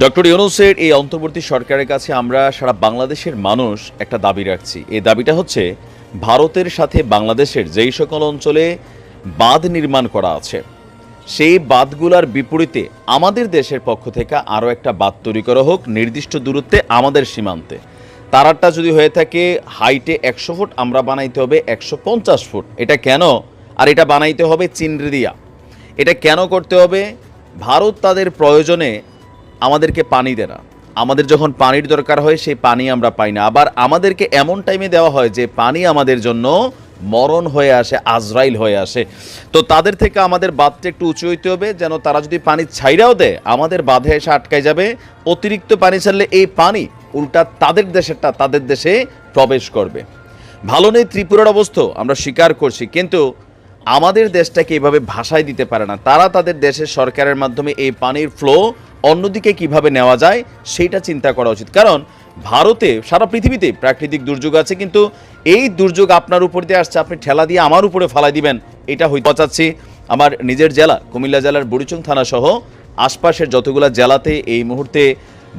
Doctor ইউনূসের এই অন্তর্বর্তী সরকারের কাছে আমরা সারা বাংলাদেশের মানুষ একটা দাবি রাখছি। এই দাবিটা হচ্ছে ভারতের সাথে বাংলাদেশের যেই সকল অঞ্চলে বাঁধ নির্মাণ করা আছে সেই বাঁধগুলার বিপরীতে আমাদের দেশের পক্ষ থেকে আরও একটা বাঁধ তৈরি করা হোক নির্দিষ্ট দূরত্বে আমাদের সীমান্তে। তারাটা যদি হয়ে থাকে হাইটে 100 ফুট, আমরা বানাইতে হবে 150 ফুট। এটা কেন? আর এটা বানাইতে হবে চিনরি দিয়া। এটা কেন করতে হবে? ভারত তাদের প্রয়োজনে আমাদেরকে পানি দেয় না। আমাদের যখন পানির দরকার হয় সেই পানি আমরা পাই না। আবার আমাদেরকে এমন টাইমে দেওয়া হয় যে পানি আমাদের জন্য মরণ হয়ে আসে, আজরাইল হয়ে আসে। তো তাদের থেকে আমাদের বাঁধটা একটু উঁচু হইতে হবে, যেন তারা যদি পানি ছাইরাও দেয় আমাদের বাঁধে এসে আটকায় যাবে। অতিরিক্ত পানি ছাড়লে এই পানি উল্টা তাদের দেশেরটা তাদের দেশে প্রবেশ করবে। ভালো নেই ত্রিপুরার অবস্থা, আমরা স্বীকার করছি, কিন্তু আমাদের দেশটাকে এভাবে ভাষায় দিতে পারে না। তারা তাদের দেশের সরকারের মাধ্যমে এই পানির ফ্লো অন্যদিকে কিভাবে নেওয়া যায় সেইটা চিন্তা করা উচিত। কারণ ভারতে সারা পৃথিবীতে প্রাকৃতিক দুর্যোগ আছে, কিন্তু এই দুর্যোগ আপনার উপর দিয়ে আসছে, আপনি ঠেলা দিয়ে আমার উপরে ফালাই দিবেন, এটা হইতে চাচ্ছি। আমার নিজের জেলা কুমিল্লা জেলার বুড়িচং থানা সহ আশপাশের যতগুলো জেলাতে এই মুহূর্তে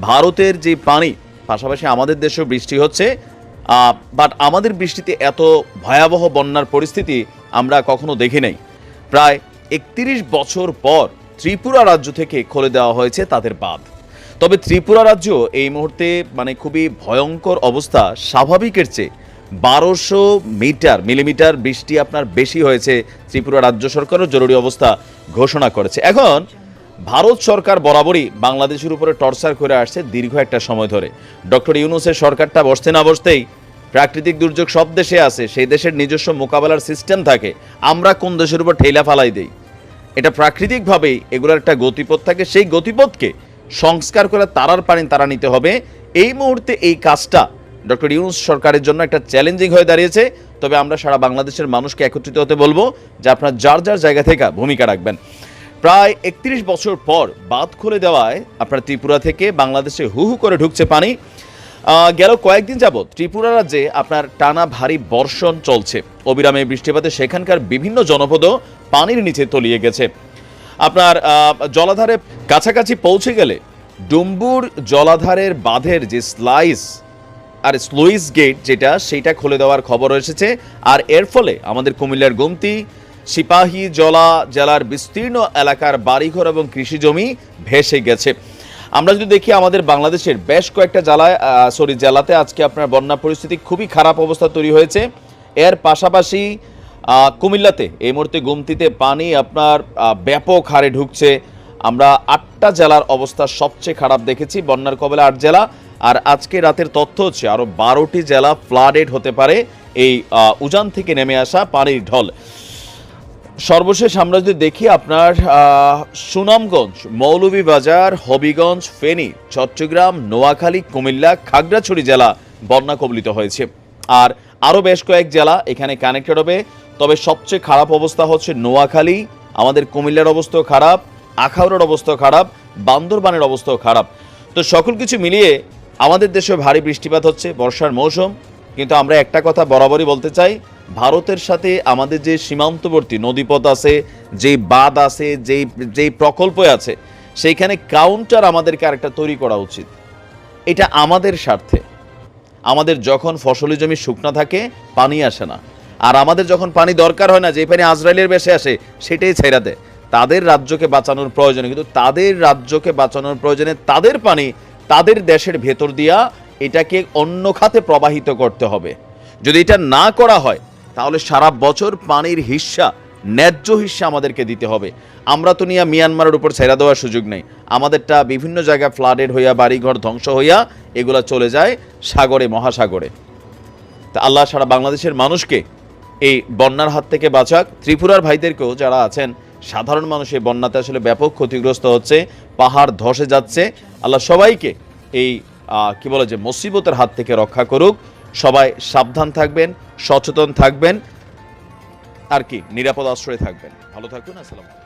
ভারতের যে পানি, পাশাপাশি আমাদের দেশেও বৃষ্টি হচ্ছে, বাট আমাদের বৃষ্টিতে এত ভয়াবহ বন্যার পরিস্থিতি আমরা কখনো দেখি নাই। প্রায় 31 বছর পর ত্রিপুরা রাজ্য থেকে খুলে দেওয়া হয়েছে তাদের বাঁধ। তবে ত্রিপুরা রাজ্য এই মুহূর্তে খুবই ভয়ঙ্কর অবস্থা। স্বাভাবিকের চেয়ে 1200 মিলিমিটার বৃষ্টি আপনার বেশি হয়েছে। ত্রিপুরা রাজ্য সরকারও জরুরি অবস্থা ঘোষণা করেছে। এখন ভারত সরকার বরাবরই বাংলাদেশের উপরে টর্চার করে আসছে দীর্ঘ একটা সময় ধরে। ডক্টর ইউনূসের সরকারটা বসতে না বসতেই প্রাকৃতিক দুর্যোগ সব দেশে আছে, সেই দেশের নিজস্ব মোকাবেলার সিস্টেম থাকে। আমরা কোন দেশের উপর ঠেলা ফালাই দেই? এটা প্রাকৃতিকভাবেই এগুলোর একটা গতিপথ থাকে, সেই গতিপথকে সংস্কার করে তারার পানি তারা নিতে হবে। এই মুহূর্তে এই কাজটা ডক্টর ইউনূস সরকারের জন্য একটা চ্যালেঞ্জিং হয়ে দাঁড়িয়েছে। তবে আমরা সারা বাংলাদেশের মানুষকে একত্রিত হতে বলবো যে আপনারা যার যার জায়গা থেকে ভূমিকা রাখবেন। প্রায় 31 বছর পর বাঁধ খুলে দেওয়ায় আপনার ত্রিপুরা থেকে বাংলাদেশে হু হু করে ঢুকছে পানি। গেল কয়েকদিন যাবৎ ত্রিপুরা রাজ্যে আপনার টানা ভারী বর্ষণ চলছে। অবিরামে বৃষ্টিপাতে সেখানকার বিভিন্ন জনপদও পানির নিচে তলিয়ে গেছে। আপনার জলাধারে কাছাকাছি পৌঁছে গেলে ডুম্বুর জলাধারের বাঁধের যে স্লুইস গেট সেটা খুলে দেওয়ার খবর এসেছে। আর এর ফলে আমাদের কুমিল্লার গোমতী, সিপাহী জলা জেলার বিস্তীর্ণ এলাকার বাড়িঘর এবং কৃষি জমি ভেসে গেছে। আমরা যদি দেখি আমাদের বাংলাদেশের বেশ কয়েকটা জেলাতে আজকে আপনার বন্যা পরিস্থিতি খুবই খারাপ অবস্থা তৈরি হয়েছে। এর পাশাপাশি কুমিল্লাতে এই মুহূর্তে গোমতীতে পানি আপনার ব্যাপক হারে ঢুকছে। আমরা 8টা জেলার অবস্থা সবচেয়ে খারাপ দেখেছি, বন্যার কবলে 8 জেলা। আর আজকে রাতের তথ্য হচ্ছে আরও 12টি জেলা ফ্লাডেড হতে পারে এই উজান থেকে নেমে আসা পানির ঢল। সর্বশেষ আমরা যদি দেখি আপনার সুনামগঞ্জ, মৌলভীবাজার, হবিগঞ্জ, ফেনী, চট্টগ্রাম, নোয়াখালী, কুমিল্লা, খাগড়াছড়ি জেলা বন্যা কবলিত হয়েছে। আর আরও বেশ কয়েক জেলা এখানে কানেক্টেড হবে। তবে সবচেয়ে খারাপ অবস্থা হচ্ছে নোয়াখালী, আমাদের কুমিল্লার অবস্থাও খারাপ, আখাউড়ার অবস্থাও খারাপ, বান্দরবানের অবস্থাও খারাপ। তো সকল কিছু মিলিয়ে আমাদের দেশে ভারী বৃষ্টিপাত হচ্ছে, বর্ষার মৌসুম। কিন্তু আমরা একটা কথা বরাবরই বলতে চাই, ভারতের সাথে আমাদের যে সীমান্তবর্তী নদীপথ আছে, যেই বাঁধ আছে, যেই প্রকল্প আছে, সেইখানে কাউন্টার আমাদেরকে আরেকটা তৈরি করা উচিত। এটা আমাদের স্বার্থে। আমাদের যখন ফসলি জমি শুকনা থাকে পানি আসে না, আর আমাদের যখন পানি দরকার হয় না, যে পানি আজরাইলের বেশে আসে সেটাই ছেড়া দেয়। তাদের রাজ্যকে বাঁচানোর প্রয়োজনে, কিন্তু তাদের রাজ্যকে বাঁচানোর প্রয়োজনে তাদের পানি তাদের দেশের ভেতর দিয়া এটাকে অন্য খাতে প্রবাহিত করতে হবে। যদি এটা না করা হয় তাহলে সারা বছর পানির ন্যায্য হিস্সা আমাদেরকে দিতে হবে। আমরা তো নিয়ে মিয়ানমারের উপর ছেড়া দেওয়ার সুযোগ নেই। আমাদেরটা বিভিন্ন জায়গায় ফ্লাডেড হইয়া, বাড়িঘর ধ্বংস হইয়া এগুলা চলে যায় সাগরে, মহাসাগরে। তা আল্লাহ সারা বাংলাদেশের মানুষকে এই বন্যার হাত থেকে বাঁচাক। ত্রিপুরার ভাইদেরকেও যারা আছেন, সাধারণ মানুষ এই বন্যাতে আসলে ব্যাপক ক্ষতিগ্রস্ত হচ্ছে, পাহাড় ধসে যাচ্ছে। আল্লাহ সবাইকে এই মুসিবতের হাত থেকে রক্ষা করুক। সবাই সাবধান থাকবেন, সচেতন থাকবেন, আর কি নিরাপদ আশ্রয়ে থাকবেন। ভালো থাকুন। আসসালামু আলাইকুম।